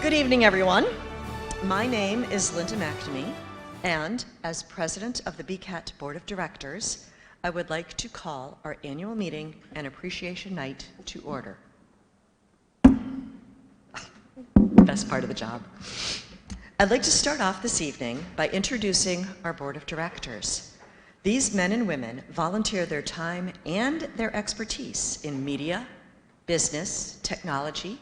Good evening, everyone. My name is Linda McNamee, and as president of the BCAT Board of Directors, I would like to call our annual meeting and appreciation night to order. Best part of the job. I'd like to start off this evening by introducing our Board of Directors. These men and women volunteer their time and their expertise in media, business, technology,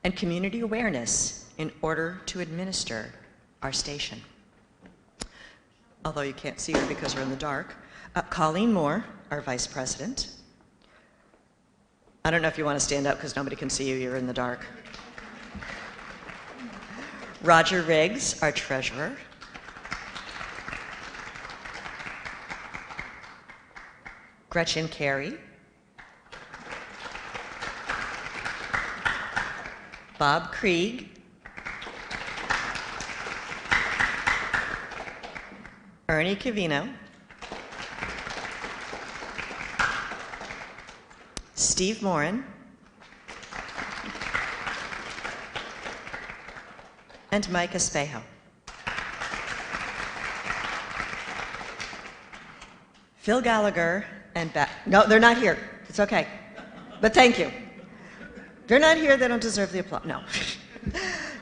and community awareness in order to administer our station. Although you can't see her because we're in the dark, Colleen Moore, our vice president. I don't know if you want to stand up because nobody can see you, you're in the dark. Roger Riggs, our treasurer. Gretchen Carey. Bob Krieg. Ernie Cavino. Steve Morin. And Mike Espejo. Phil Gallagher and no, they're not here. It's okay. But thank you. They're not here, they don't deserve the applause. No.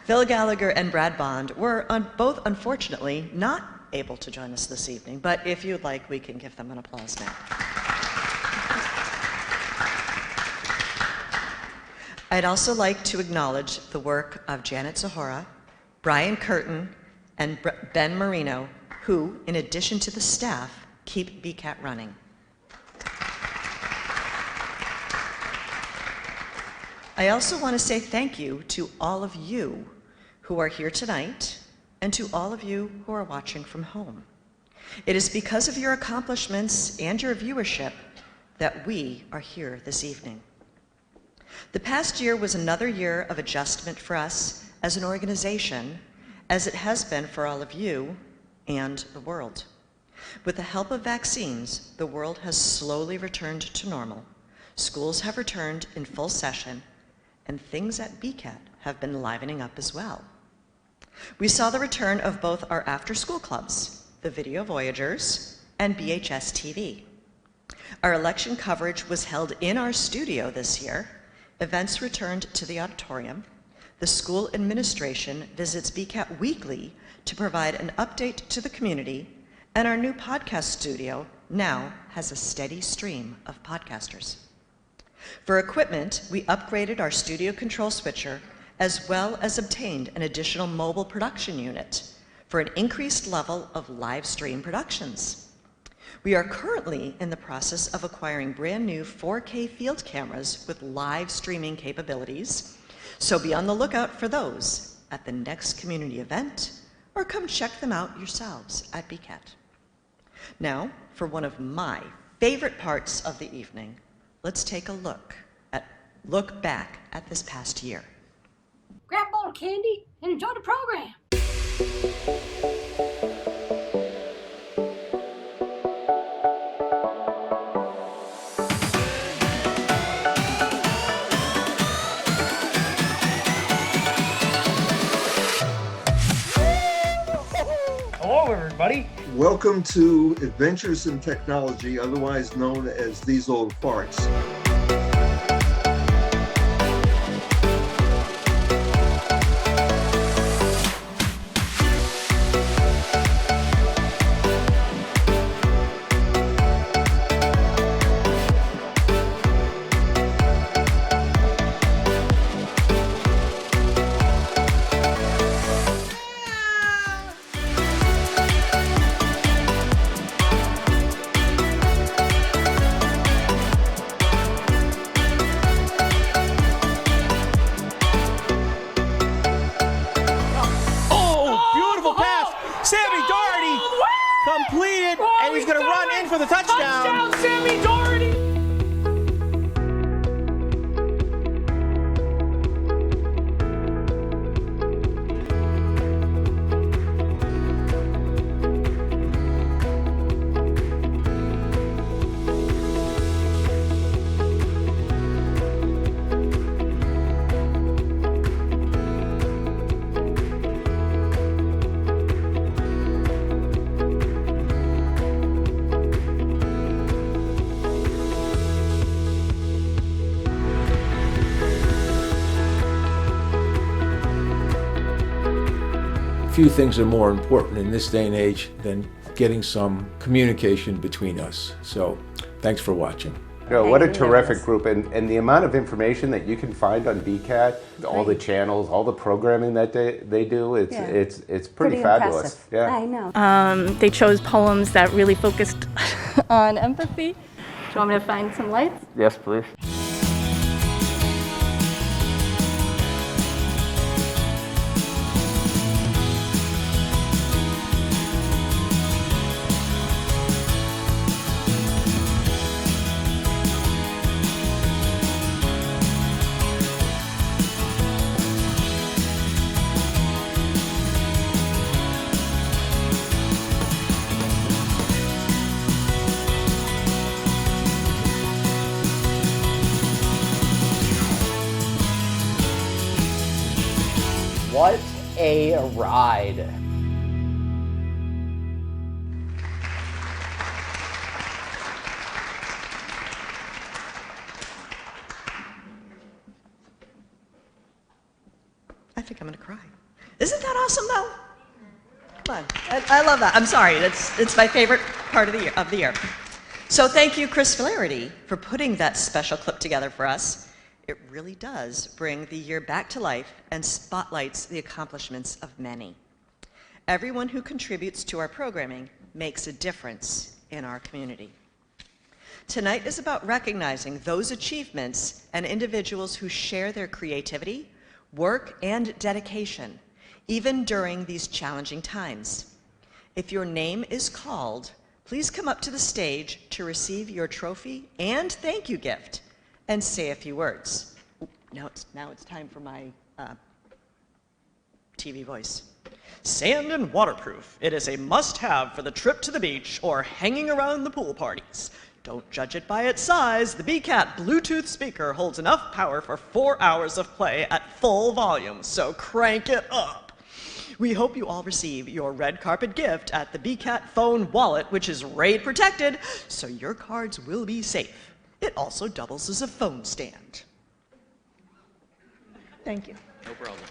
Phil Gallagher and Brad Bond were both, unfortunately, not able to join us this evening, but if you'd like, we can give them an applause now. I'd also like to acknowledge the work of Janet Zahora, Brian Curtin, and Ben Marino, who, in addition to the staff, keep BCAT running. I also want to say thank you to all of you who are here tonight and to all of you who are watching from home. It is because of your accomplishments and your viewership that we are here this evening. The past year was another year of adjustment for us as an organization, as it has been for all of you and the world. With the help of vaccines, the world has slowly returned to normal. Schools have returned in full session, and things at BCAT have been livening up as well. We saw the return of both our after-school clubs, the Video Voyagers and BHS TV. Our election coverage was held in our studio this year. Events returned to the auditorium. The school administration visits BCAT weekly to provide an update to the community, and our new podcast studio now has a steady stream of podcasters. For equipment, we upgraded our studio control switcher as well as obtained an additional mobile production unit for an increased level of live stream productions. We are currently in the process of acquiring brand new 4K field cameras with live streaming capabilities, so be on the lookout for those at the next community event or come check them out yourselves at BCAT. Now, for one of my favorite parts of the evening, let's take a look back at this past year. Grab a bowl of candy and enjoy the program. Hello, everybody. Welcome to Adventures in Technology, otherwise known as These Old Farts. few things are more important in this day and age than getting some communication between us. So thanks for watching. What a terrific group, and the amount of information that you can find on BCAT, all the channels, all the programming that they do, it's pretty fabulous. Impressive. Yeah. I know. They chose poems that really focused on empathy. Do you want me to find some lights? Yes, please. What a ride. I think I'm gonna cry. Isn't that awesome though? Come on, I love that. I'm sorry, it's my favorite part of the year. So thank you, Chris Flaherty, for putting that special clip together for us. It really does bring the year back to life and spotlights the accomplishments of many. Everyone who contributes to our programming makes a difference in our community. Tonight is about recognizing those achievements and individuals who share their creativity, work, and dedication, even during these challenging times. If your name is called, please come up to the stage to receive your trophy and thank you gift and say a few words. Ooh, now it's time for my TV voice. Sand and waterproof. It is a must-have for the trip to the beach or hanging around the pool parties. Don't judge it by its size. The BCAT Bluetooth speaker holds enough power for 4 hours of play at full volume, so crank it up. We hope you all receive your red carpet gift at the BCAT phone wallet, which is RAID protected, so your cards will be safe. It also doubles as a phone stand. Thank you. No problem.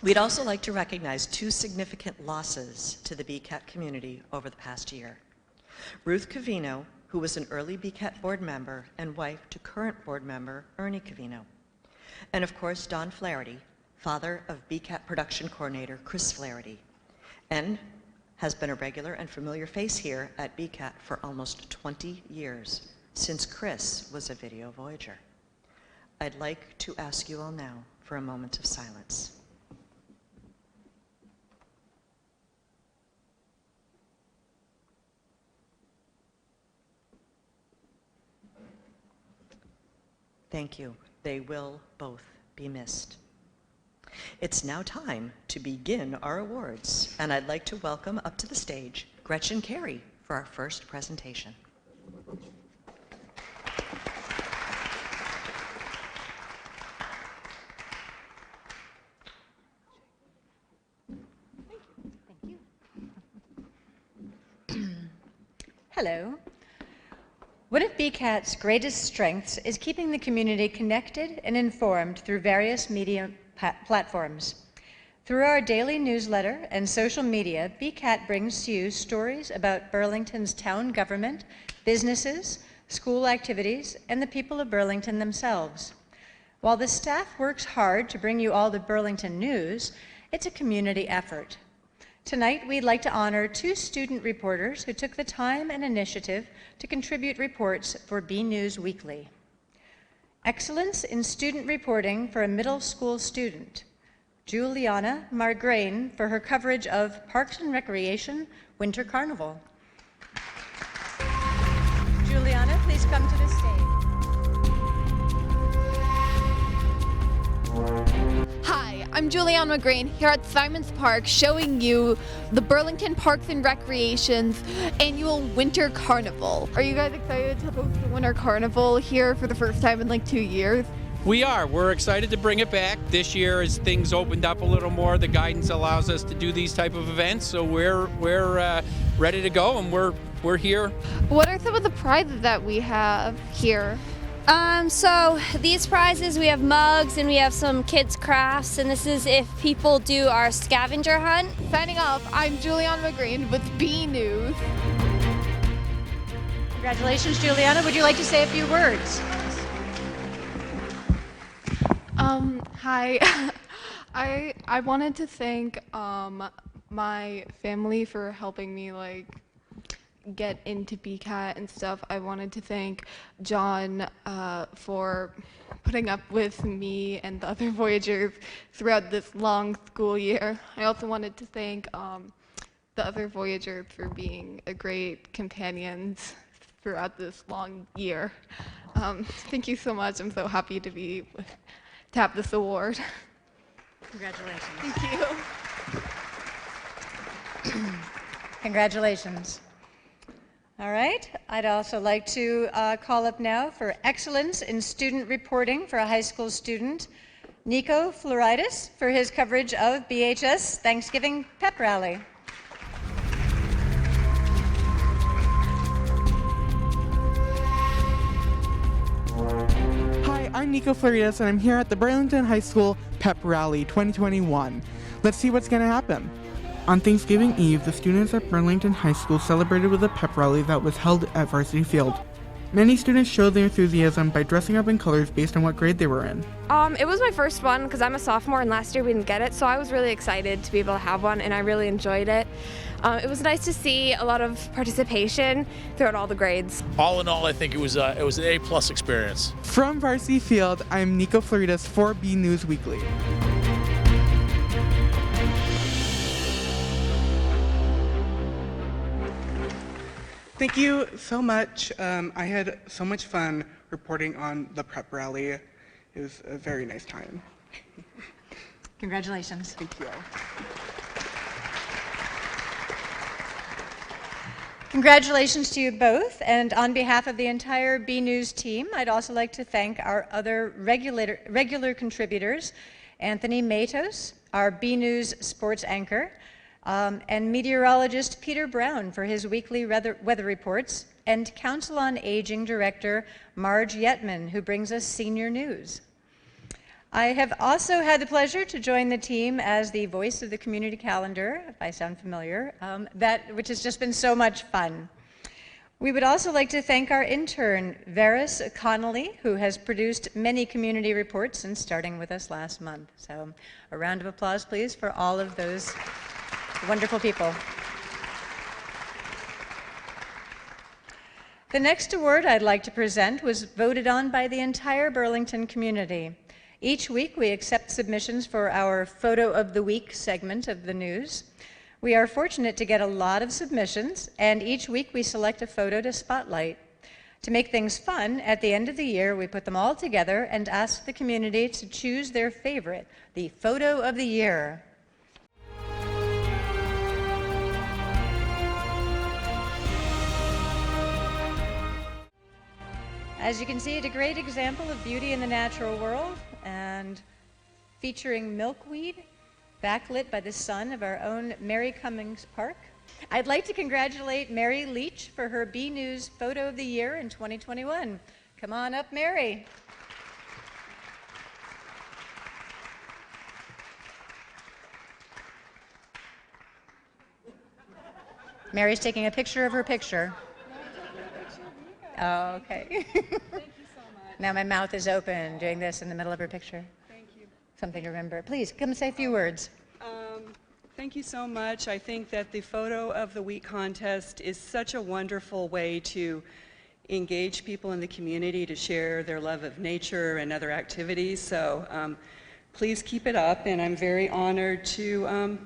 We'd also like to recognize 2 significant losses to the BCAT community over the past year. Ruth Covino, who was an early BCAT board member and wife to current board member Ernie Covino. And of course, Don Flaherty, father of BCAT production coordinator Chris Flaherty, and has been a regular and familiar face here at BCAT for almost 20 years, since Chris was a video voyager. I'd like to ask you all now for a moment of silence. Thank you. They will both be missed. It's now time to begin our awards, and I'd like to welcome up to the stage Gretchen Carey for our first presentation. Thank you. Hello. One of BCAT's greatest strengths is keeping the community connected and informed through various media platforms. Through our daily newsletter and social media, BCAT brings to you stories about Burlington's town government, businesses, school activities, and the people of Burlington themselves. While the staff works hard to bring you all the Burlington news, it's a community effort. Tonight, we'd like to honor 2 student reporters who took the time and initiative to contribute reports for B News Weekly. Excellence in student reporting for a middle school student, Juliana Margrain, for her coverage of Parks and Recreation Winter Carnival. Juliana, please come to the stage. Hi, I'm Juliana McGrain here at Simons Park showing you the Burlington Parks and Recreation's annual Winter Carnival. Are you guys excited to host the Winter Carnival here for the first time in like 2 years? We are. We're excited to bring it back. This year, as things opened up a little more, the guidance allows us to do these type of events, so we're ready to go, and we're here. What are some of the prizes that we have here? So these prizes, we have mugs and we have some kids' crafts, and this is if people do our scavenger hunt. Signing off, I'm Juliana McGreen with B News. Congratulations, Juliana. Would you like to say a few words? Hi. I wanted to thank my family for helping me get into BCAT and stuff. I wanted to thank John for putting up with me and the other Voyagers throughout this long school year. I also wanted to thank the other Voyagers for being a great companions throughout this long year. Thank you so much. I'm so happy to have this award. Congratulations. Thank you. Congratulations. All right. I'd also like to call up now for excellence in student reporting for a high school student, Nico Floridis, for his coverage of BHS Thanksgiving Pep Rally. Hi, I'm Nico Floridis, and I'm here at the Burlington High School Pep Rally 2021. Let's see what's going to happen. On Thanksgiving Eve, the students at Burlington High School celebrated with a pep rally that was held at Varsity Field. Many students showed their enthusiasm by dressing up in colors based on what grade they were in. It was my first one because I'm a sophomore and last year we didn't get it, so I was really excited to be able to have one and I really enjoyed it. It was nice to see a lot of participation throughout all the grades. All in all, I think it was an A+ experience. From Varsity Field, I'm Nico Floridis for B News Weekly. Thank you so much. I had so much fun reporting on the prep rally. It was a very nice time. Congratulations. Thank you. Congratulations to you both, and on behalf of the entire B News team, I'd also like to thank our other regular contributors, Anthony Matos, our B News sports anchor, and meteorologist Peter Brown for his weekly weather reports, and Council on Aging Director Marge Yetman, who brings us senior news. I have also had the pleasure to join the team as the voice of the community calendar, if I sound familiar, which has just been so much fun. We would also like to thank our intern, Varys Connolly, who has produced many community reports since starting with us last month. So a round of applause, please, for all of those wonderful people. The next award I'd like to present was voted on by the entire Burlington community. Each week we accept submissions for our Photo of the Week segment of the news. We are fortunate to get a lot of submissions, and each week we select a photo to spotlight. To make things fun, at the end of the year we put them all together and ask the community to choose their favorite, the Photo of the Year. As you can see, it's a great example of beauty in the natural world and featuring milkweed, backlit by the sun of our own Mary Cummings Park. I'd like to congratulate Mary Leach for her B News Photo of the Year in 2021. Come on up, Mary. Mary's taking a picture of her picture. Oh, okay. Thank you so much. Now my mouth is open, doing this in the middle of her picture. Thank you. Something to remember. Please, come say a few words. Thank you so much. I think that the Photo of the Week contest is such a wonderful way to engage people in the community to share their love of nature and other activities. So please keep it up, and I'm very honored to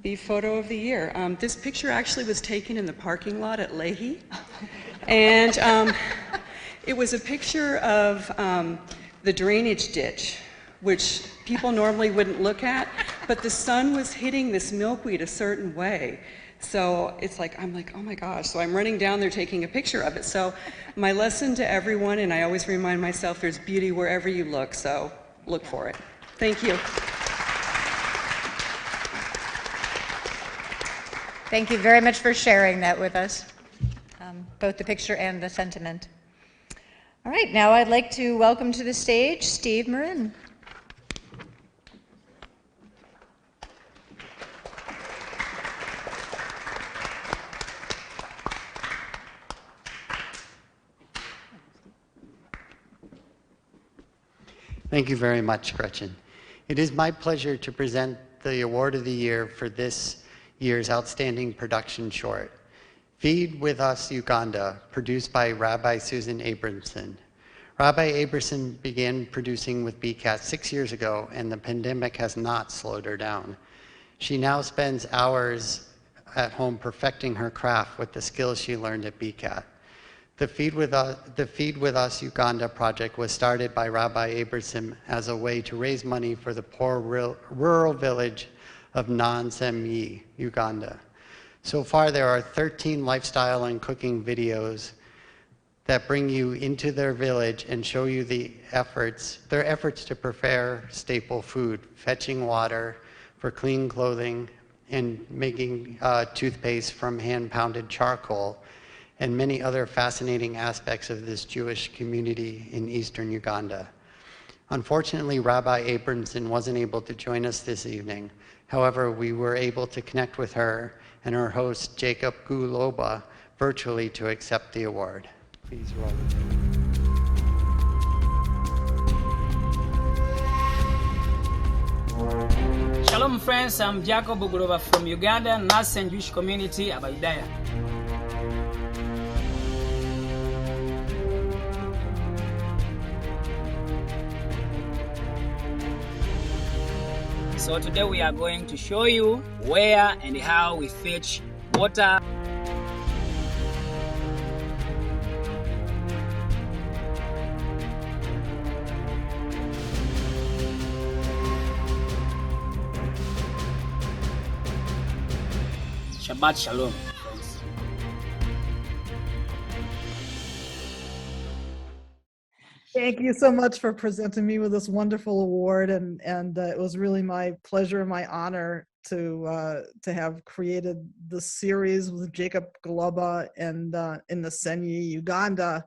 be Photo of the Year. This picture actually was taken in the parking lot at Leahy. And it was a picture of the drainage ditch, which people normally wouldn't look at, but the sun was hitting this milkweed a certain way. So it's like, I'm like, oh my gosh. So I'm running down there taking a picture of it. So my lesson to everyone, and I always remind myself, there's beauty wherever you look, so look for it. Thank you. Thank you very much for sharing that with us, both the picture and the sentiment. All right, now I'd like to welcome to the stage Steve Marin. Thank you very much, Gretchen. It is my pleasure to present the Award of the Year for this year's Outstanding Production Short, Feed With Us Uganda, produced by Rabbi Susan Abramson. Rabbi Abramson began producing with BCAT 6 years ago, and the pandemic has not slowed her down. She now spends hours at home perfecting her craft with the skills she learned at BCAT. The Feed With Us Uganda project was started by Rabbi Abramson as a way to raise money for the poor rural village of Nansemyi, Uganda. So far, there are 13 lifestyle and cooking videos that bring you into their village and show you their efforts to prepare staple food, fetching water for clean clothing, and making toothpaste from hand-pounded charcoal, and many other fascinating aspects of this Jewish community in eastern Uganda. Unfortunately, Rabbi Abramson wasn't able to join us this evening. However, we were able to connect with her and her host, Jacob Guloba, virtually to accept the award. Please roll. Shalom friends, I'm Jacob Guloba from Uganda, Nasan Jewish community, Abayudaya. So today we are going to show you where and how we fetch water. Shabbat Shalom, friends. Thank you so much for presenting me with this wonderful award, and it was really my pleasure and my honor to have created this series with Jacob Guloba and in the Senyi, Uganda.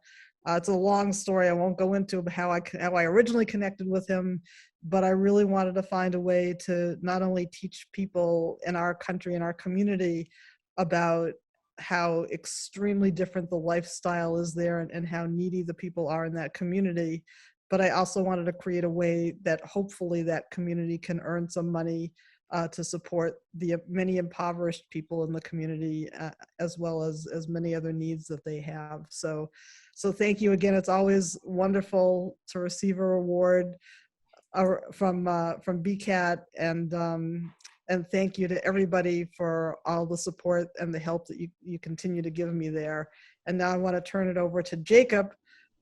It's a long story. I won't go into how I originally connected with him, but I really wanted to find a way to not only teach people in our country and our community about how extremely different the lifestyle is there and how needy the people are in that community. But I also wanted to create a way that hopefully that community can earn some money to support the many impoverished people in the community, as well as many other needs that they have. So thank you again. It's always wonderful to receive a reward from BCAT, and thank you to everybody for all the support and the help that you continue to give me there. And now I want to turn it over to Jacob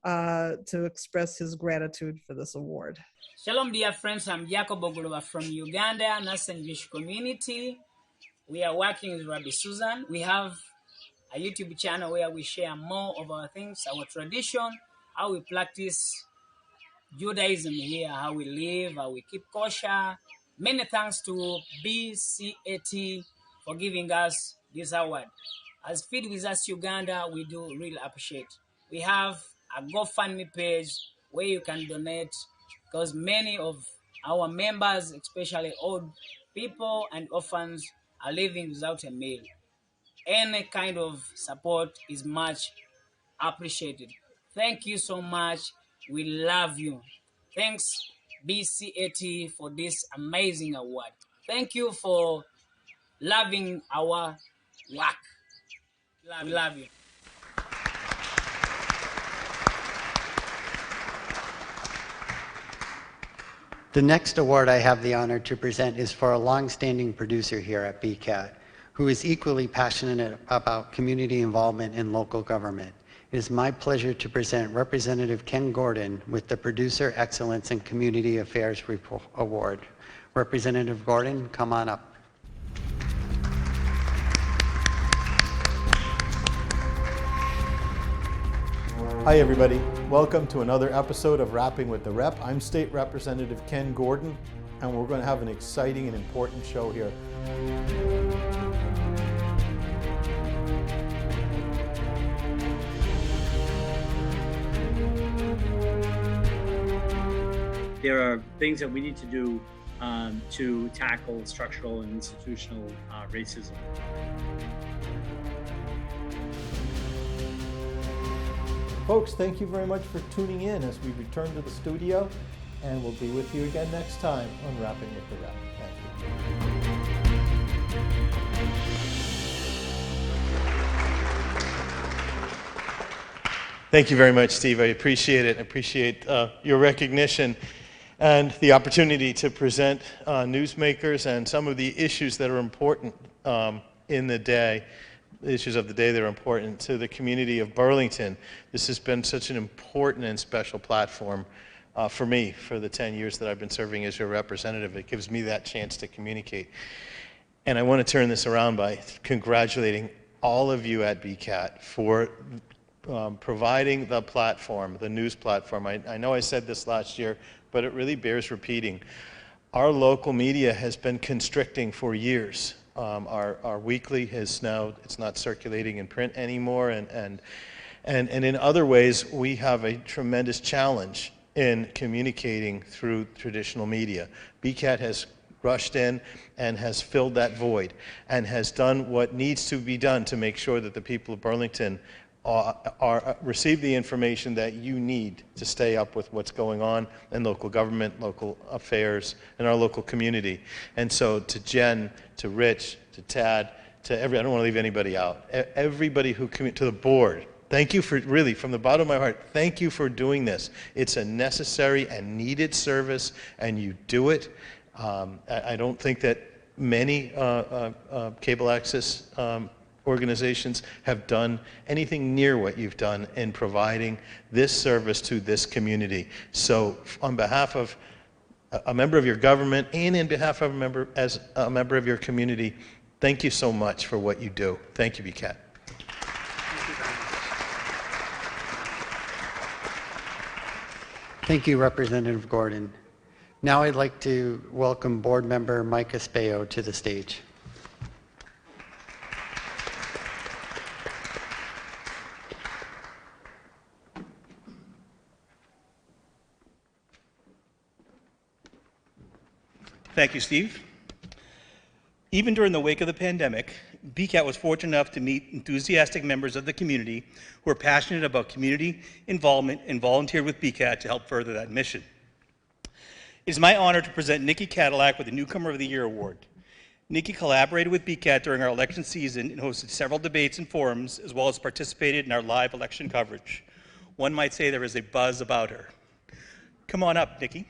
to express his gratitude for this award. Shalom, dear friends. I'm Jacob Guloba from Uganda, Nasan Jewish community. We are working with Rabbi Susan. We have a YouTube channel where we share more of our things, our tradition, how we practice Judaism here, how we live, how we keep kosher. Many thanks to BCAT for giving us this award. As Feed With Us Uganda, we do really appreciate. We have a GoFundMe page where you can donate, because many of our members, especially old people and orphans, are living without a meal. Any kind of support is much appreciated. Thank you so much. We love you. Thanks, BCAT, for this amazing award. Thank you for loving our work. We love you. The next award I have the honor to present is for a long-standing producer here at BCAT, who is equally passionate about community involvement in local government. It is my pleasure to present Representative Ken Gordon with the Producer Excellence in Community Affairs Award. Representative Gordon, come on up. Hi everybody, welcome to another episode of Rapping with the Rep. I'm State Representative Ken Gordon, and we're going to have an exciting and important show here. there are things that we need to do to tackle structural and institutional racism. Folks, thank you very much for tuning in as we return to the studio, and we'll be with you again next time on Rapping with the Rep. Thank you very much, Steve. I appreciate it. I appreciate your recognition and the opportunity to present newsmakers and some of the issues that are important in the day. The issues of the day that are important to the community of Burlington. This has been such an important and special platform for me for the 10 years that I've been serving as your representative. It gives me that chance to communicate. And I want to turn this around by congratulating all of you at BCAT for providing the platform, the news platform. I know I said this last year, but it really bears repeating. Our local media has been constricting for years. Our weekly is now, it's not circulating in print anymore, and in other ways we have a tremendous challenge in communicating through traditional media. BCAT has rushed in and has filled that void and has done what needs to be done to make sure that the people of Burlington receive the information that you need to stay up with what's going on in local government, local affairs, and our local community. And so to Jen, to Rich, to Tad, to I don't want to leave anybody out, everybody who to the board, thank you for, really, from the bottom of my heart, thank you for doing this. It's a necessary and needed service, and you do it. I don't think that many cable access organizations have done anything near what you've done in providing this service to this community. So on behalf of a member of your government and in behalf of a member of your community, thank you so much for what you do. Thank you, BCAT. Thank you, Representative Gordon. Now I'd like to welcome Board Member Mike Espejo to the stage. Thank you, Steve. Even during the wake of the pandemic, BCAT was fortunate enough to meet enthusiastic members of the community who are passionate about community involvement and volunteered with BCAT to help further that mission. It is my honor to present Nikki Cadillac with the Newcomer of the Year Award. Nikki collaborated with BCAT during our election season and hosted several debates and forums, as well as participated in our live election coverage. One might say there is a buzz about her. Come on up, Nikki.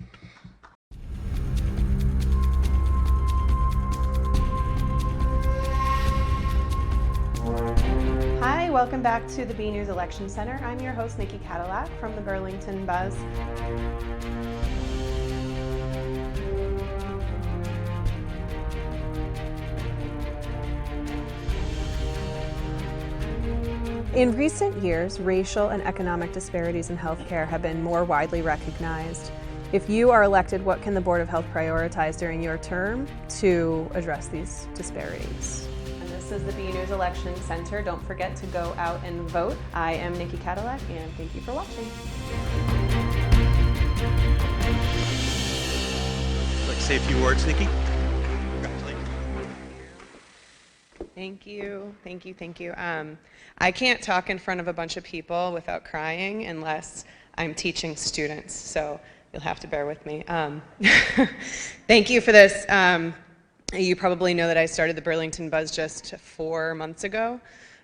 Hi, welcome back to the B News Election Center. I'm your host, Nikki Cadillac from the Burlington Buzz. In recent years, racial and economic disparities in healthcare have been more widely recognized. If you are elected, what can the Board of Health prioritize during your term to address these disparities? And this is the B News Election Center. Don't forget to go out and vote. I am Nikki Cadillac, and thank you for watching. Would you like to say a few words, Nikki? Thank you, thank you, thank you. I can't talk in front of a bunch of people without crying unless I'm teaching students, so you'll have to bear with me. Thank you for this. You probably know that I started the Burlington Buzz just 4 months ago,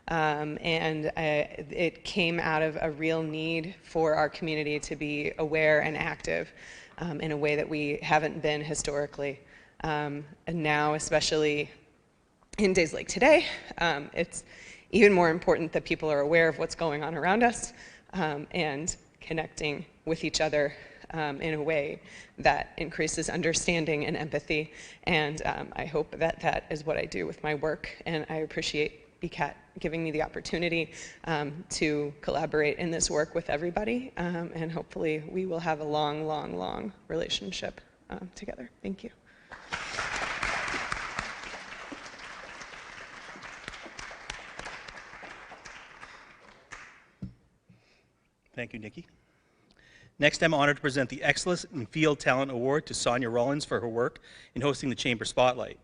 and it came out of a real need for our community to be aware and active in a way that we haven't been historically. And now, especially in days like today, it's even more important that people are aware of what's going on around us and connecting with each other in a way that increases understanding and empathy. And I hope that that is what I do with my work, and I appreciate BCAT giving me the opportunity to collaborate in this work with everybody, and hopefully we will have a long, long, long relationship together. Thank you. Thank you, Nikki. Next, I'm honored to present the Excellence in Field Talent Award to Sonia Rollins for her work in hosting the Chamber Spotlight.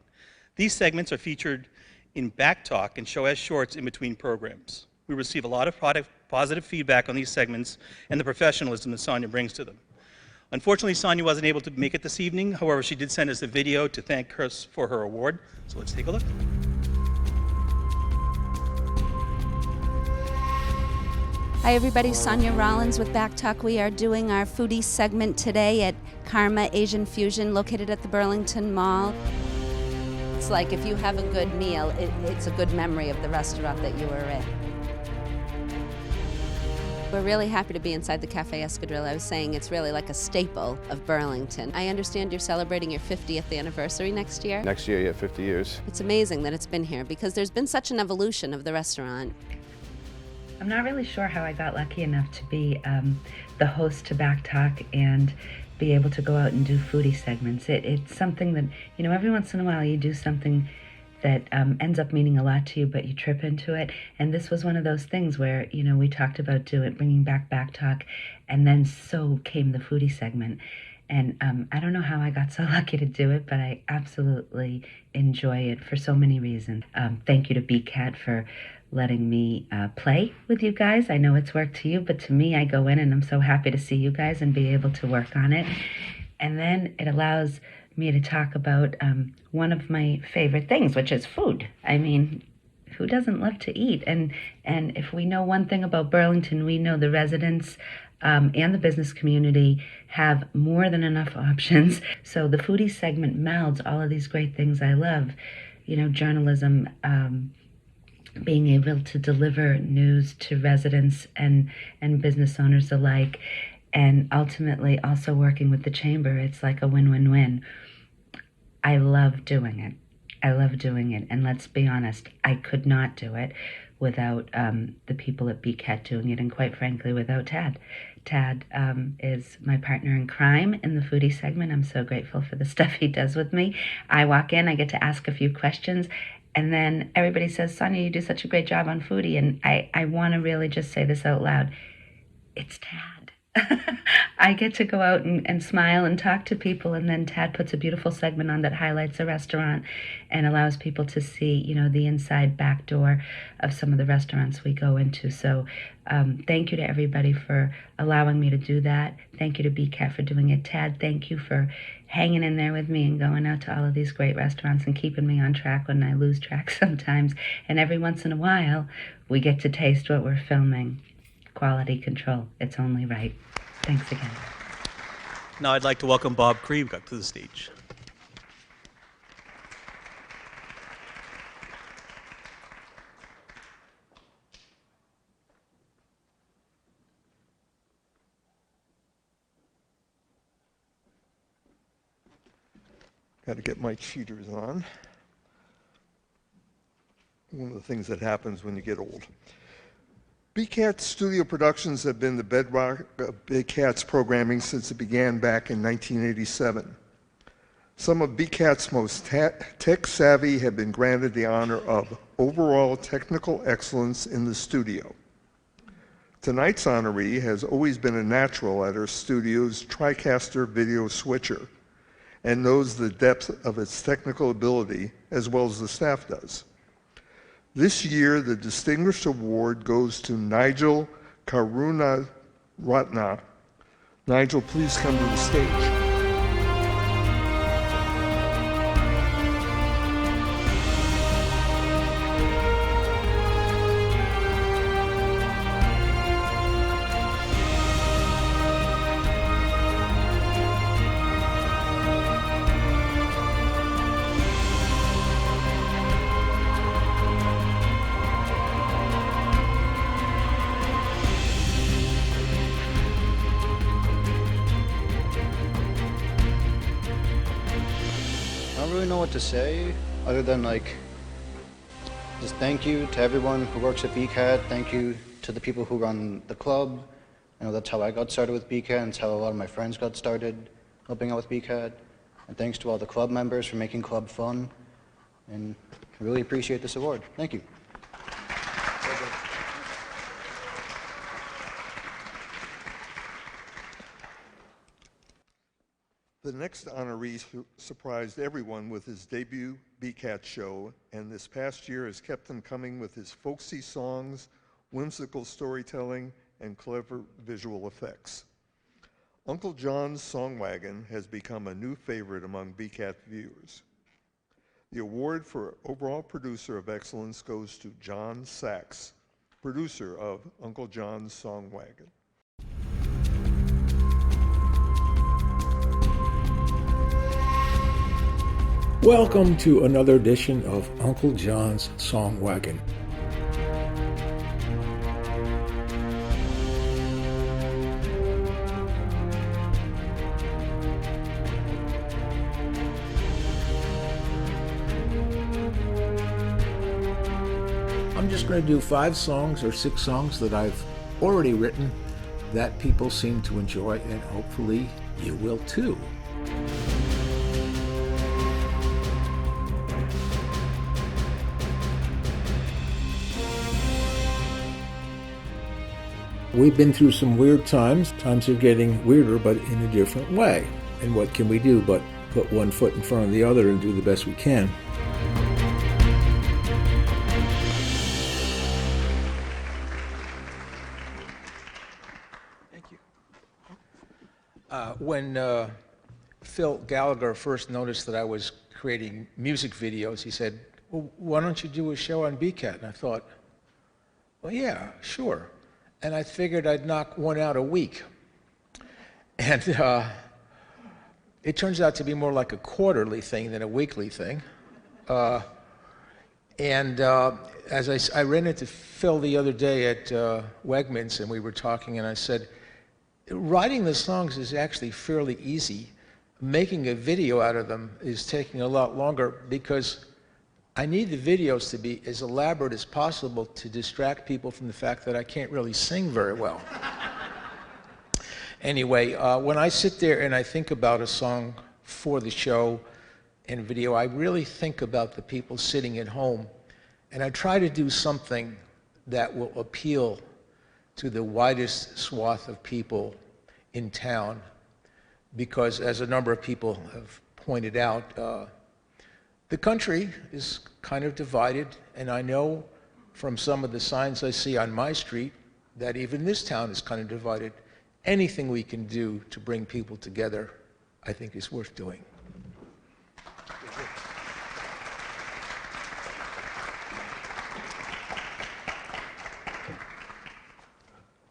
These segments are featured in Back Talk and show as shorts in between programs. We receive a lot of positive feedback on these segments and the professionalism that Sonia brings to them. Unfortunately, Sonia wasn't able to make it this evening. However, she did send us a video to thank us for her award. So let's take a look. Hi everybody, Sonia Rollins with Back Talk. We are doing our foodie segment today at Karma Asian Fusion located at the Burlington Mall. It's like if you have a good meal, it's a good memory of the restaurant that you were in. We're really happy to be inside the Cafe Escadrille. I was saying it's really like a staple of Burlington. I understand you're celebrating your 50th anniversary next year. Next year, yeah, 50 years. It's amazing that it's been here because there's been such an evolution of the restaurant. I'm not really sure how I got lucky enough to be the host to Back Talk and be able to go out and do foodie segments. It's something that, you know, every once in a while you do something that ends up meaning a lot to you, but you trip into it. And this was one of those things where, you know, we talked about bringing back Back Talk, and then so came the foodie segment. And I don't know how I got so lucky to do it, but I absolutely enjoy it for so many reasons. Thank you to BCAT for letting me play with you guys. I know it's work to you, but to me, I go in and I'm so happy to see you guys and be able to work on it. And then it allows me to talk about one of my favorite things, which is food. I mean, who doesn't love to eat? And if we know one thing about Burlington, we know the residents and the business community have more than enough options. So the foodie segment melds all of these great things I love. You know, journalism, being able to deliver news to residents and business owners alike, and ultimately also working with the chamber. It's like a win-win-win. I love doing it. I love doing it. And let's be honest, I could not do it without the people at BCAT doing it, and quite frankly, without Tad. Tad is my partner in crime in the foodie segment. I'm so grateful for the stuff he does with me. I walk in, I get to ask a few questions, and then everybody says, Sonia, you do such a great job on foodie. And I want to really just say this out loud. It's Tad. I get to go out and smile and talk to people, and then Tad puts a beautiful segment on that highlights the restaurant and allows people to see, you know, the inside back door of some of the restaurants we go into. So thank you to everybody for allowing me to do that. Thank you to BCAT for doing it. Tad, thank you for hanging in there with me and going out to all of these great restaurants and keeping me on track when I lose track sometimes. And every once in a while, we get to taste what we're filming. Quality control. It's only right. Thanks again. Now I'd like to welcome Bob Krieg up to the stage. Got to get my cheaters on. One of the things that happens when you get old. BCAT Studio Productions have been the bedrock of BCAT's programming since it began back in 1987. Some of BCAT's most tech-savvy have been granted the honor of overall technical excellence in the studio. Tonight's honoree has always been a natural at our studio's TriCaster video switcher and knows the depth of its technical ability as well as the staff does. This year, the Distinguished Award goes to Nigel Karunaratna. Nigel, please come to the stage. To say other than just thank you to everyone who works at BCAT. Thank you to the people who run the club. I know that's how I got started with BCAT, and it's how a lot of my friends got started helping out with BCAT. And thanks to all the club members for making club fun, and I really appreciate this award. Thank you. The next honoree surprised everyone with his debut BCAT show, and this past year has kept him coming with his folksy songs, whimsical storytelling, and clever visual effects. Uncle John's Song Wagon has become a new favorite among BCAT viewers. The award for Overall Producer of Excellence goes to John Sachs, producer of Uncle John's Song Wagon. Welcome to another edition of Uncle John's Song Wagon. I'm just going to do 5 songs or 6 songs that I've already written that people seem to enjoy, and hopefully you will too. We've been through some weird times. Times are getting weirder, but in a different way. And what can we do but put one foot in front of the other and do the best we can? Thank you. When Phil Gallagher first noticed that I was creating music videos, he said, "Well, why don't you do a show on BCAT?" And I thought, well, yeah, sure. And I figured I'd knock one out a week. And it turns out to be more like a quarterly thing than a weekly thing. As I ran into Phil the other day at Wegmans, and we were talking, and I said, writing the songs is actually fairly easy. Making a video out of them is taking a lot longer because I need the videos to be as elaborate as possible to distract people from the fact that I can't really sing very well. Anyway, when I sit there and I think about a song for the show and video, I really think about the people sitting at home, and I try to do something that will appeal to the widest swath of people in town, because as a number of people have pointed out, the country is kind of divided, and I know from some of the signs I see on my street that even this town is kind of divided. Anything we can do to bring people together, I think, is worth doing.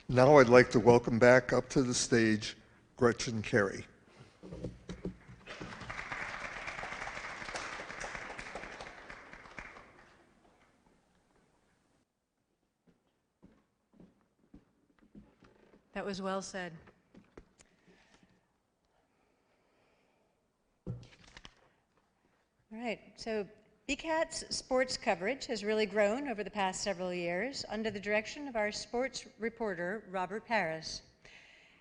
Now I'd like to welcome back up to the stage Gretchen Carey. That was well said. All right, so BCAT's sports coverage has really grown over the past several years under the direction of our sports reporter, Robert Paris.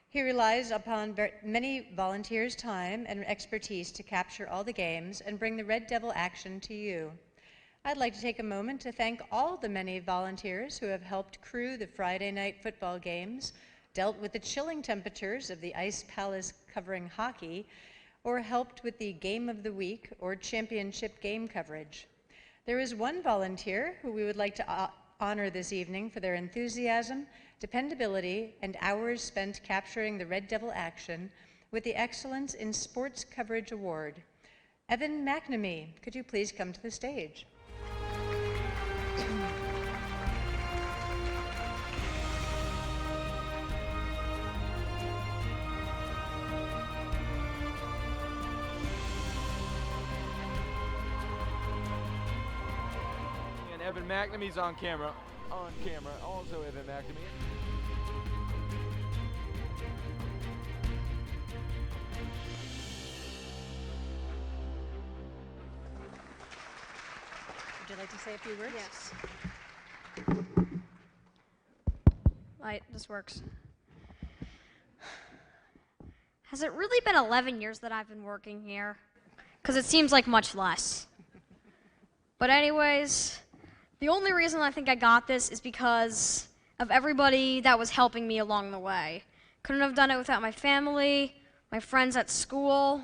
He relies upon many volunteers' time and expertise to capture all the games and bring the Red Devil action to you. I'd like to take a moment to thank all the many volunteers who have helped crew the Friday night football games, dealt with the chilling temperatures of the Ice Palace covering hockey, or helped with the Game of the Week or championship game coverage. There is one volunteer who we would like to honor this evening for their enthusiasm, dependability, and hours spent capturing the Red Devil action with the Excellence in Sports Coverage Award. Evan McNamee, could you please come to the stage? Evan McNamee's on camera, also Evan McNamee. Would you like to say a few words? Yes. Right, this works. Has it really been 11 years that I've been working here? Because it seems like much less. But anyways, the only reason I think I got this is because of everybody that was helping me along the way. Couldn't have done it without my family, my friends at school,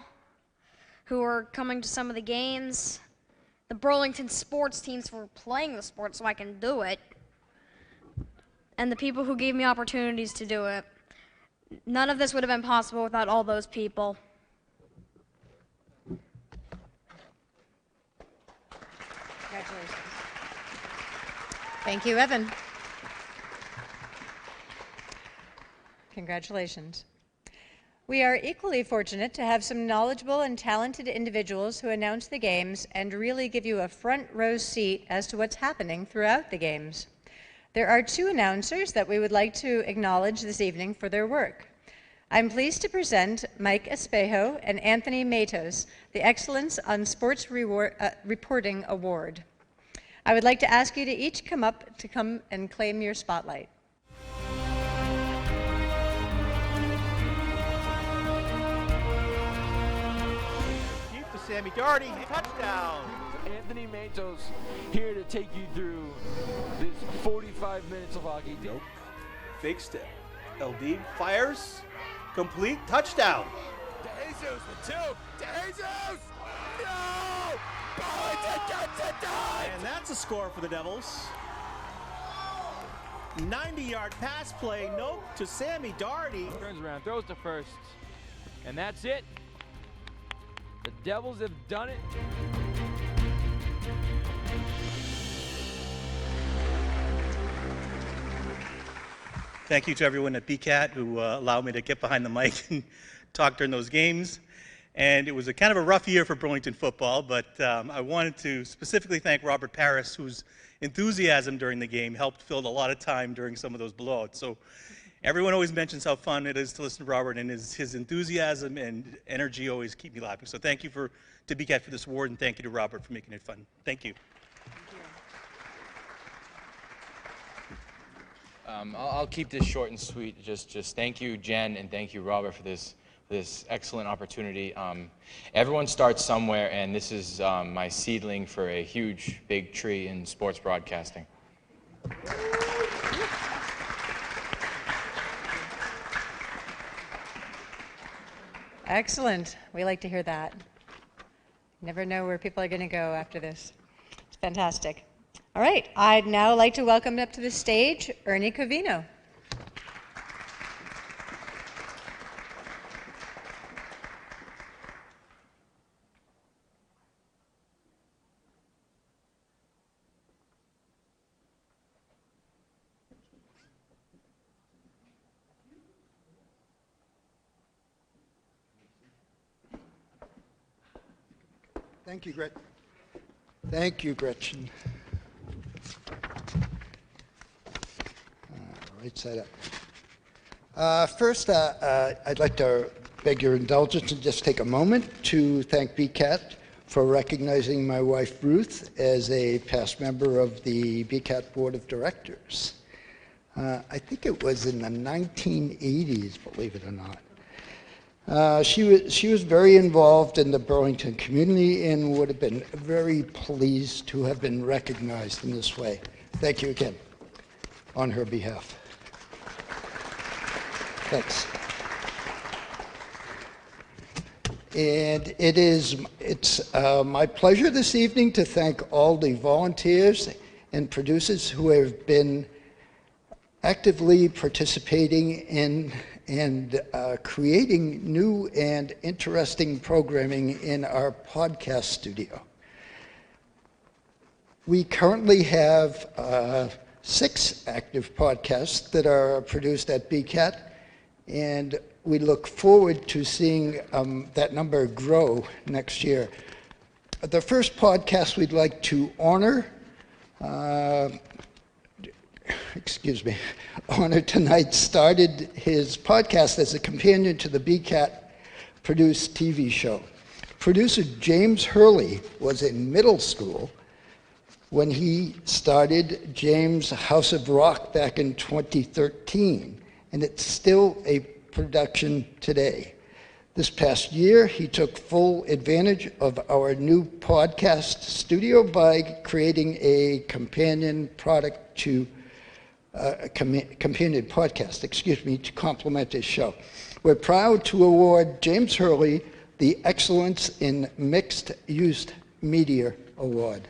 who were coming to some of the games, the Burlington sports teams for playing the sport so I can do it, and the people who gave me opportunities to do it. None of this would have been possible without all those people. Congratulations. Thank you, Evan. Congratulations. We are equally fortunate to have some knowledgeable and talented individuals who announce the games and really give you a front row seat as to what's happening throughout the games. There are two announcers that we would like to acknowledge this evening for their work. I'm pleased to present Mike Espejo and Anthony Matos, the Excellence on Sports Reporting Award. I would like to ask you to each come and claim your spotlight. Sammy Doherty, touchdown. Anthony Matos here to take you through this 45 minutes of hockey. Nope. Fake step. LD fires. Complete. Touchdown. DeJesus with two. DeJesus! No! Burlington gets it done! And that's a score for the Devils. 90-yard pass play. Nope to Sammy Doherty. Turns around, throws to first. And that's it. The Devils have done it. Thank you to everyone at BCAT who allowed me to get behind the mic and talk during those games. And it was a kind of a rough year for Burlington football, but I wanted to specifically thank Robert Parris, whose enthusiasm during the game helped fill a lot of time during some of those blowouts. So everyone always mentions how fun it is to listen to Robert, and his enthusiasm and energy always keep me laughing. So thank you to BCAT for this award, and thank you to Robert for making it fun. Thank you. I'll keep this short and sweet. Just thank you, Jen, and thank you, Robert, for this excellent opportunity. Everyone starts somewhere, and this is my seedling for a huge, big tree in sports broadcasting. Excellent. We like to hear that. Never know where people are going to go after this. It's fantastic. All right. I'd now like to welcome up to the stage Ernie Covino. Thank you, Gretchen. Thank you, Gretchen. Right side up. First, I'd like to beg your indulgence and just take a moment to thank BCAT for recognizing my wife, Ruth, as a past member of the BCAT Board of Directors. I think it was in the 1980s, believe it or not. She was very involved in the Burlington community and would have been very pleased to have been recognized in this way. Thank you again on her behalf. Thanks. And it's my pleasure this evening to thank all the volunteers and producers who have been actively participating in and creating new and interesting programming in our podcast studio. We currently have 6 active podcasts that are produced at BCAT, and we look forward to seeing that number grow next year. The first podcast we'd like to honor tonight started his podcast as a companion to the BCAT produced TV show. Producer James Hurley was in middle school when he started James House of Rock back in 2013, and it's still a production today. This past year, he took full advantage of our new podcast studio by creating a companion product to companion podcast, to complement his show. We're proud to award James Hurley the Excellence in Mixed Use Media Award.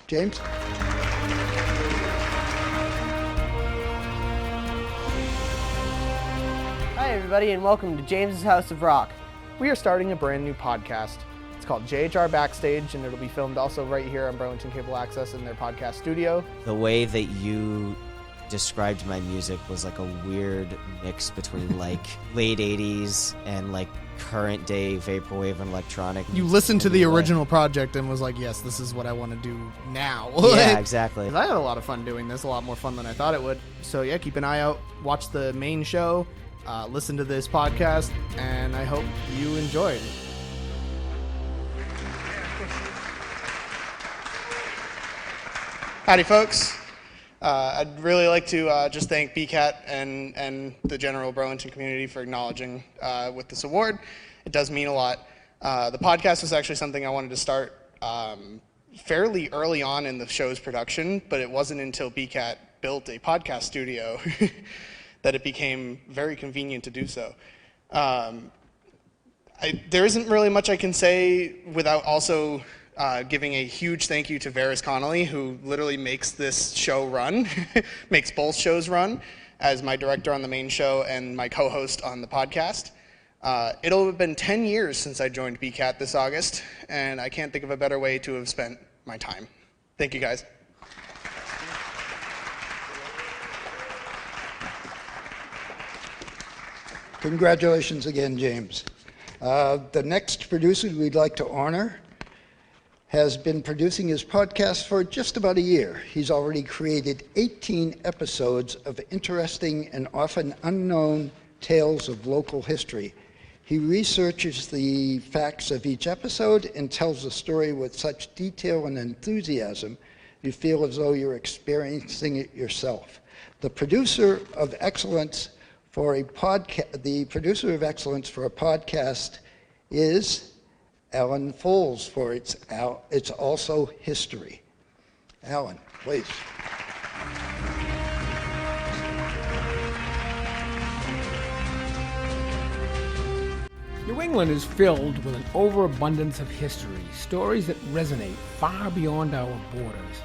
James? Hi everybody and welcome to James's House of Rock. We are starting a brand new podcast. It's called JHR Backstage and it'll be filmed also right here on Burlington Cable Access in their podcast studio. The way that you described my music was like a weird mix between like late 80s and like current day vaporwave and electronic. You listened to the original project and was like, yes, this is what I want to do now. Yeah, exactly. I had a lot of fun doing this, a lot more fun than I thought it would. So yeah, keep an eye out, watch the main show, listen to this podcast, and I hope you enjoy it. Howdy, folks. I'd really like to just thank BCAT and the general Burlington community for acknowledging with this award. It does mean a lot. The podcast was actually something I wanted to start fairly early on in the show's production, but it wasn't until BCAT built a podcast studio that it became very convenient to do so. There isn't really much I can say without also giving a huge thank you to Varys Connolly, who literally makes this show run, makes both shows run, as my director on the main show and my co-host on the podcast. It'll have been 10 years since I joined BCAT this August, and I can't think of a better way to have spent my time. Thank you, guys. Congratulations again, James. The next producer we'd like to honor has been producing his podcast for just about a year. He's already created 18 episodes of interesting and often unknown tales of local history. He researches the facts of each episode and tells the story with such detail and enthusiasm, you feel as though you're experiencing it yourself. The producer of excellence for a podcast is Alan Foles for It's Also History. Alan, please. New England is filled with an overabundance of history, stories that resonate far beyond our borders.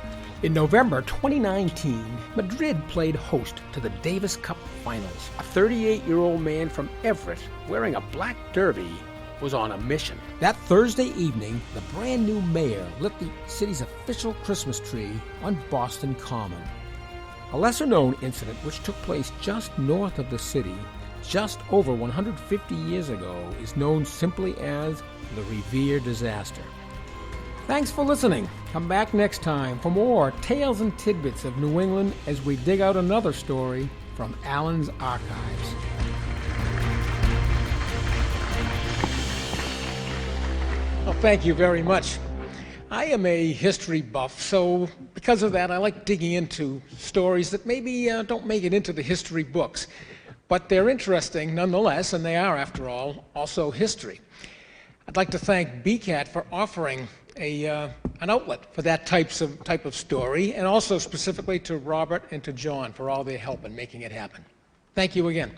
In November 2019, Madrid played host to the Davis Cup Finals. A 38-year-old man from Everett, wearing a black derby, was on a mission. That Thursday evening, the brand new mayor lit the city's official Christmas tree on Boston Common. A lesser-known incident which took place just north of the city, just over 150 years ago, is known simply as the Revere disaster. Thanks for listening. Come back next time for more tales and tidbits of New England as we dig out another story from Alan's archives. Well, thank you very much. I am a history buff, so because of that, I like digging into stories that maybe don't make it into the history books. But they're interesting nonetheless, and they are, after all, also history. I'd like to thank BCAT for offering an outlet for that type of story, and also specifically to Robert and to John for all their help in making it happen. Thank you again.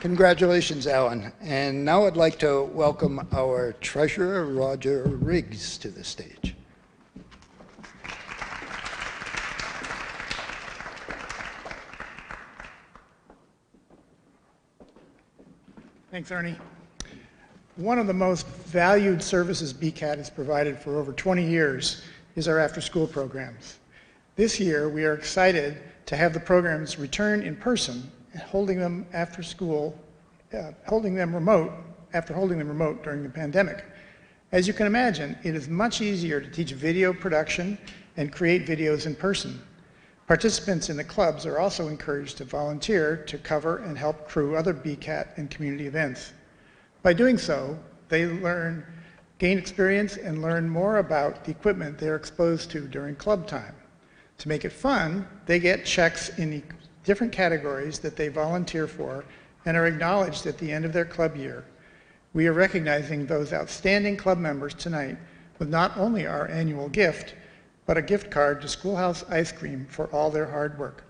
Congratulations, Alan. And now I'd like to welcome our treasurer, Roger Riggs, to the stage. Thanks, Ernie. One of the most valued services BCAT has provided for over 20 years is our after-school programs. This year, we are excited to have the programs return in person and holding them after school, holding them remote during the pandemic. As you can imagine, it is much easier to teach video production and create videos in person. Participants in the clubs are also encouraged to volunteer to cover and help crew other BCAT and community events. By doing so, they gain experience and learn more about the equipment they're exposed to during club time. To make it fun, they get checks in different categories that they volunteer for and are acknowledged at the end of their club year. We are recognizing those outstanding club members tonight with not only our annual gift, but a gift card to Schoolhouse Ice Cream for all their hard work.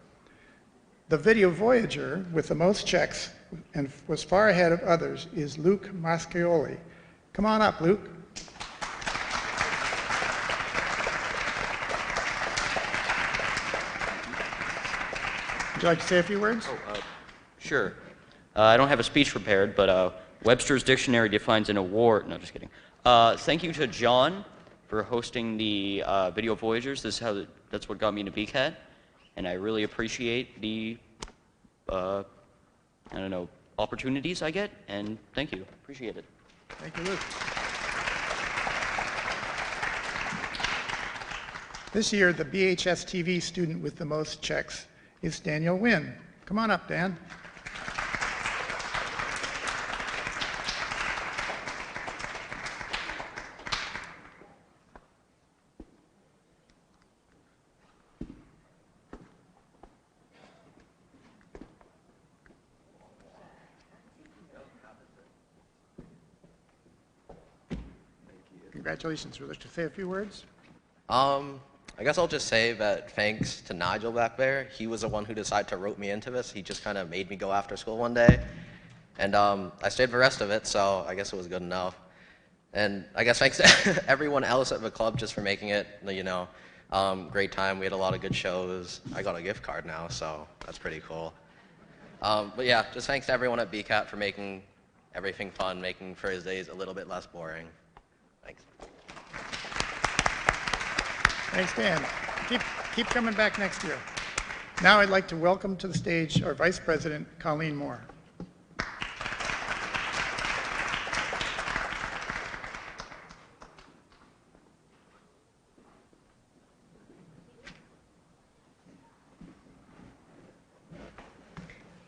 The video voyager with the most checks and was far ahead of others is Luke Mascioli. Come on up, Luke. Would you like to say a few words? Sure. I don't have a speech prepared, but Webster's Dictionary defines an award. No, just kidding. Thank you to John for hosting the Video Voyagers. That's what got me into BCAT, and I really appreciate the opportunities I get, and thank you. Appreciate it. Thank you, Luke. This year, the BHS TV student with the most checks is Daniel Wynn. Come on up, Dan. Congratulations. Would you like to say a few words? I guess I'll just say that thanks to Nigel back there. He was the one who decided to rope me into this. He just kind of made me go after school one day. And I stayed for the rest of it, so I guess it was good enough. And I guess thanks to everyone else at the club just for making it, great time. We had a lot of good shows. I got a gift card now, so that's pretty cool. But yeah, just thanks to everyone at BCAT for making everything fun, making Thursdays a little bit less boring. Thanks. Thanks, Dan. Keep coming back next year. Now I'd like to welcome to the stage our Vice President, Colleen Moore.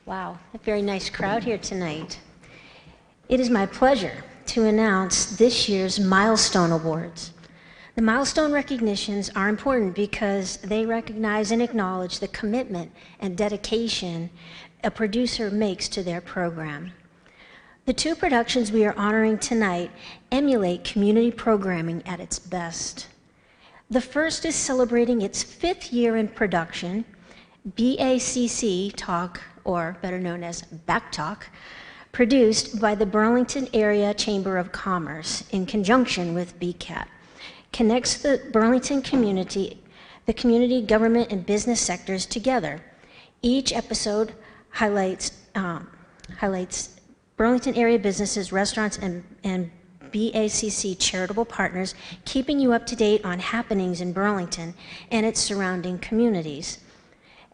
Wow, a very nice crowd here tonight. It is my pleasure to announce this year's Milestone Awards. The milestone recognitions are important because they recognize and acknowledge the commitment and dedication a producer makes to their program. The two productions we are honoring tonight emulate community programming at its best. The first is celebrating its 5th year in production, BACC Talk, or better known as Back Talk, produced by the Burlington Area Chamber of Commerce in conjunction with BCAT. Connects the Burlington community, the community, government, and business sectors together. Each episode highlights Burlington area businesses, restaurants, and BACC charitable partners, keeping you up to date on happenings in Burlington and its surrounding communities.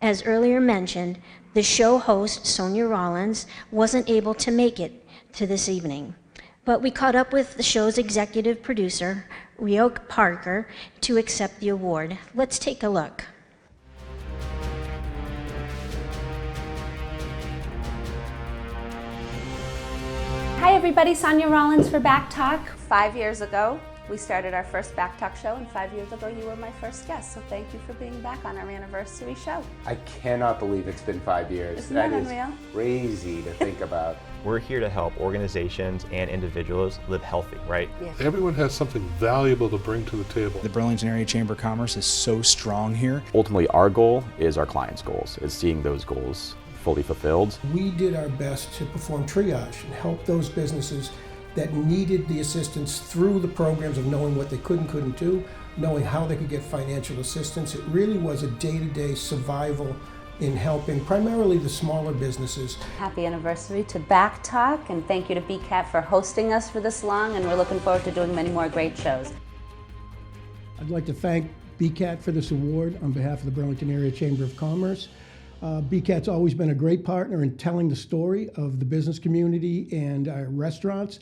As earlier mentioned, the show host, Sonia Rollins, wasn't able to make it to this evening, but we caught up with the show's executive producer, Rio Parker, to accept the award. Let's take a look. Hi everybody, Sonia Rollins for Back Talk. 5 years ago, we started our first Back Talk show, and 5 years ago you were my first guest, so thank you for being back on our anniversary show. I cannot believe it's been 5 years. Isn't that unreal? Is crazy to think about. We're here to help organizations and individuals live healthy, right? Yeah. Everyone has something valuable to bring to the table. The Burlington Area Chamber of Commerce is so strong here. Ultimately, our goal is our clients' goals, is seeing those goals fully fulfilled. We did our best to perform triage and help those businesses that needed the assistance through the programs of knowing what they could and couldn't do, knowing how they could get financial assistance. It really was a day-to-day survival in helping primarily the smaller businesses. Happy anniversary to Back Talk, and thank you to BCAT for hosting us for this long, and we're looking forward to doing many more great shows. I'd like to thank BCAT for this award on behalf of the Burlington Area Chamber of Commerce. BCAT's always been a great partner in telling the story of the business community and our restaurants.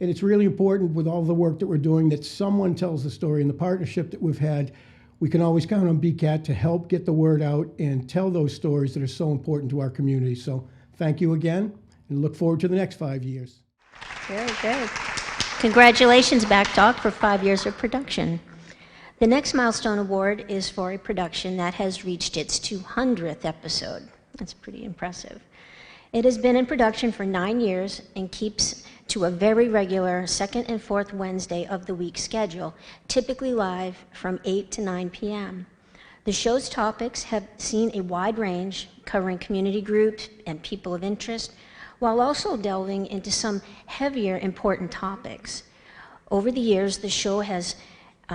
And it's really important with all the work that we're doing that someone tells the story. And the partnership that we've had, we can always count on BCAT to help get the word out and tell those stories that are so important to our community. So thank you again, and look forward to the next 5 years. Very good. Congratulations, Back Talk, for 5 years of production. The next milestone award is for a production that has reached its 200th episode. That's pretty impressive. It has been in production for 9 years and keeps to a very regular second and fourth Wednesday of the week schedule, typically live from 8 to 9 p.m. The show's topics have seen a wide range, covering community groups and people of interest, while also delving into some heavier, important topics. Over the years, the show has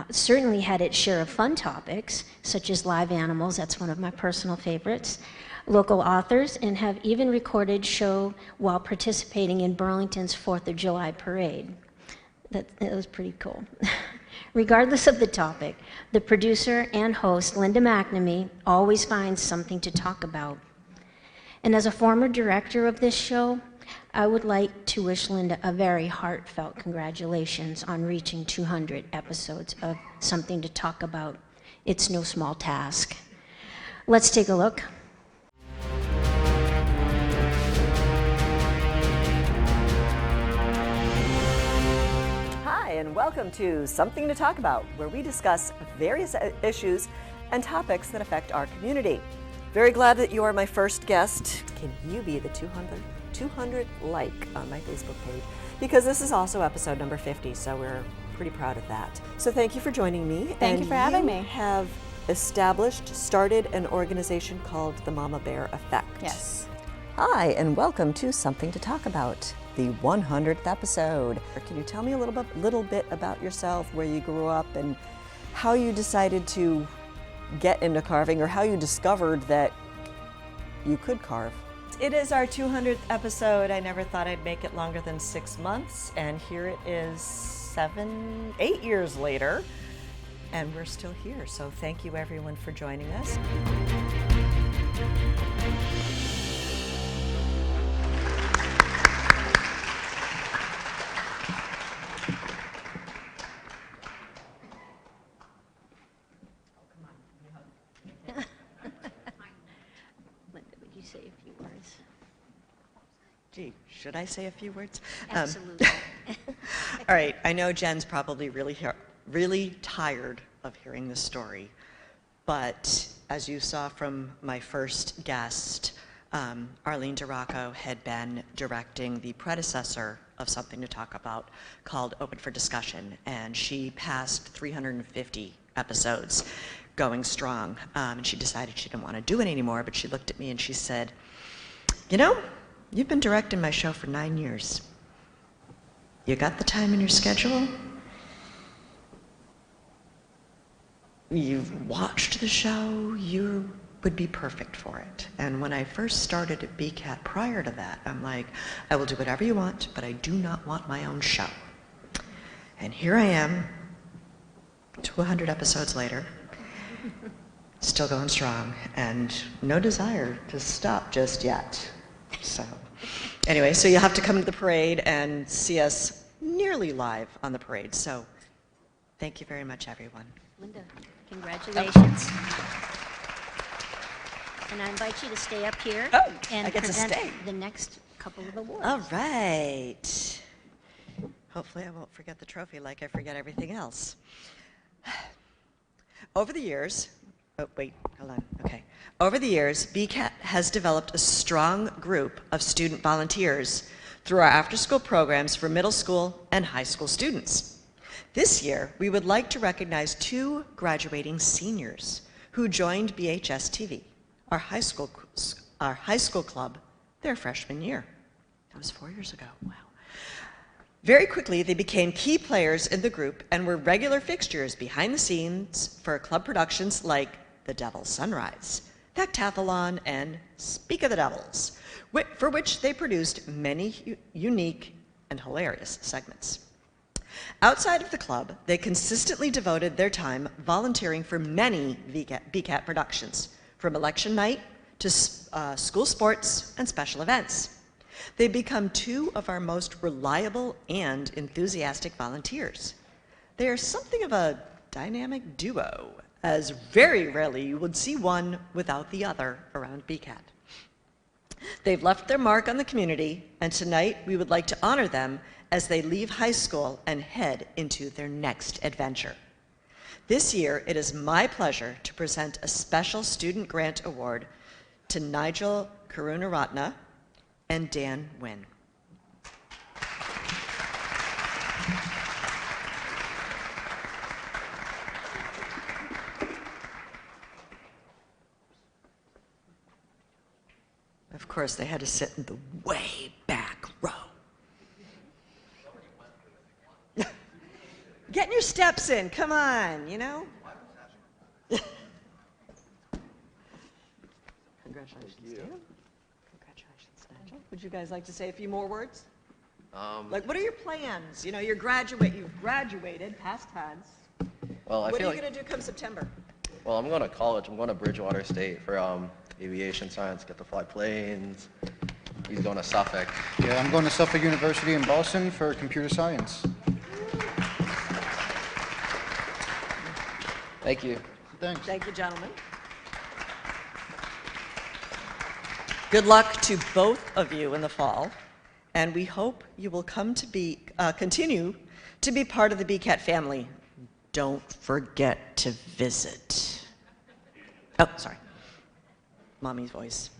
certainly had its share of fun topics, such as live animals, that's one of my personal favorites, local authors, and have even recorded show while participating in Burlington's 4th of July parade. That was pretty cool. Regardless of the topic, the producer and host, Linda McNamee, always finds something to talk about. And as a former director of this show, I would like to wish Linda a very heartfelt congratulations on reaching 200 episodes of Something to Talk About. It's no small task. Let's take a look. Hi, and welcome to Something to Talk About, where we discuss various issues and topics that affect our community. Very glad that you are my first guest. Can you be the 200 like on my Facebook page? Because this is also episode number 50, so we're pretty proud of that. So thank you for joining me. Thank you for having me. You have started an organization called the Mama Bear Effect. Yes. Hi, and welcome to Something to Talk About, the 100th episode. Can you tell me a little bit about yourself, where you grew up, and how you decided to get into carving, or how you discovered that you could carve? It is our 200th episode. I never thought I'd make it longer than 6 months, and here it is 8 years later, and we're still here. So thank you everyone for joining us. Gee, should I say a few words? Absolutely. All right, I know Jen's probably really tired of hearing this story, but as you saw from my first guest, Arlene DeRocco had been directing the predecessor of Something to Talk About called Open for Discussion, and she passed 350 episodes going strong, and she decided she didn't want to do it anymore, but she looked at me and she said, you know, you've been directing my show for 9 years. You got the time in your schedule? You've watched the show, you would be perfect for it. And when I first started at BCAT prior to that, I'm like, I will do whatever you want, but I do not want my own show. And here I am, 200 episodes later, still going strong, and no desire to stop just yet. So anyway, so you'll have to come to the parade and see us nearly live on the parade. So thank you very much, everyone. Linda, congratulations. And I invite you to stay up here and I get to present stay. the next couple of awards. All right. Hopefully I won't forget the trophy like I forget everything else. Over the years, Over the years, BCAT has developed a strong group of student volunteers through our after-school programs for middle school and high school students. This year, we would like to recognize 2 graduating seniors who joined BHS TV, our high school club, their freshman year. That was 4 years ago. Wow. Very quickly, they became key players in the group and were regular fixtures behind the scenes for club productions like The Devil's Sunrise, Factathlon, and Speak of the Devils, for which they produced many unique and hilarious segments. Outside of the club, they consistently devoted their time volunteering for many BCAT productions, from election night to school sports and special events. They've become 2 of our most reliable and enthusiastic volunteers. They are something of a dynamic duo, as very rarely you would see one without the other around BCAT. They've left their mark on the community, and tonight we would like to honor them as they leave high school and head into their next adventure. This year, it is my pleasure to present a special student grant award to Nigel Karunaratna and Dan Wynn. Of course, they had to sit in the way back row. Getting your steps in, come on, you know? Congratulations, Dan. Congratulations, Nigel. Would you guys like to say a few more words? Like, what are your plans? You know, you've graduated, past tense. Well, What are you going to do come September? Well, I'm going to college. I'm going to Bridgewater State for aviation science, get to fly planes. He's going to Suffolk. Yeah, I'm going to Suffolk University in Boston for computer science. Thank you. Thanks. Thank you, gentlemen. Good luck to both of you in the fall, and we hope you will come to continue to be part of the BCAT family. Don't forget to visit. Oh, sorry. Mommy's voice.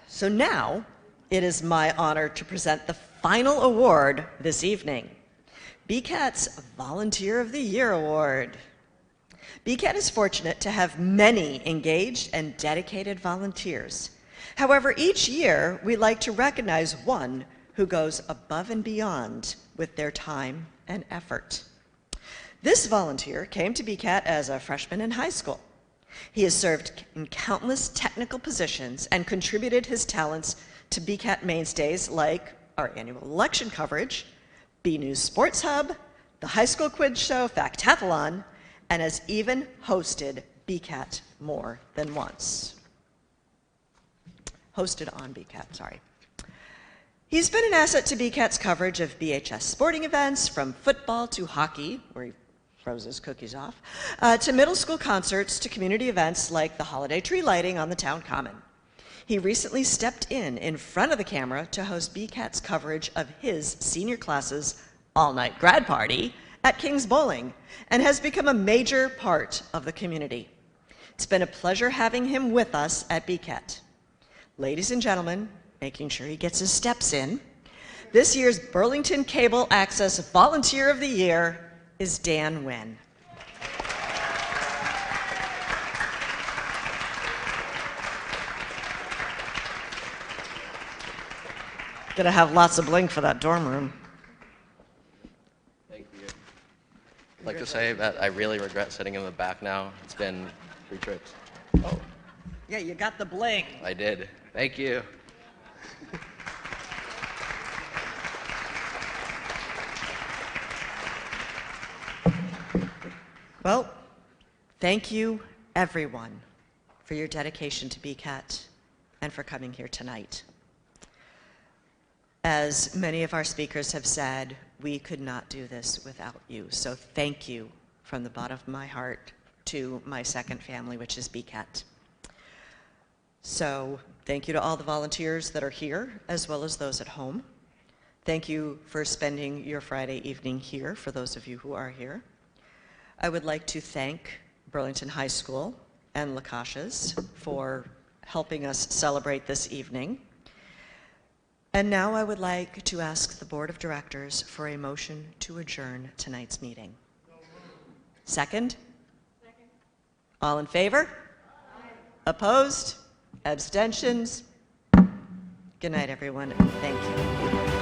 So now it is my honor to present the final award this evening, BCAT's Volunteer of the Year Award. BCAT is fortunate to have many engaged and dedicated volunteers. However, each year we like to recognize one who goes above and beyond with their time and effort. This volunteer came to BCAT as a freshman in high school. He has served in countless technical positions and contributed his talents to BCAT mainstays like our annual election coverage, B News Sports Hub, the high school quiz show Factathlon, and has even hosted BCAT more than once. Hosted on BCAT, sorry. He's been an asset to BCAT's coverage of BHS sporting events, from football to hockey, where he throws his cookies off, to middle school concerts, to community events like the holiday tree lighting on the town common. He recently stepped in front of the camera to host BCAT's coverage of his senior class's all-night grad party at King's Bowling, and has become a major part of the community. It's been a pleasure having him with us at BCAT. Ladies and gentlemen, making sure he gets his steps in, this year's Burlington Cable Access Volunteer of the Year is Dan Wynn. Gonna have lots of bling for that dorm room. Thank you. I'd like to say that I really regret sitting in the back now. It's been 3 trips. Oh. Yeah, you got the bling. I did. Thank you. Well, thank you, everyone, for your dedication to BCAT and for coming here tonight. As many of our speakers have said, we could not do this without you. So thank you from the bottom of my heart to my second family, which is BCAT. So thank you to all the volunteers that are here, as well as those at home. Thank you for spending your Friday evening here, for those of you who are here. I would like to thank Burlington High School and Lakashas for helping us celebrate this evening. And now I would like to ask the Board of Directors for a motion to adjourn tonight's meeting. Second? Second. All in favor? Aye. Opposed? Abstentions? Good night, everyone. Thank you.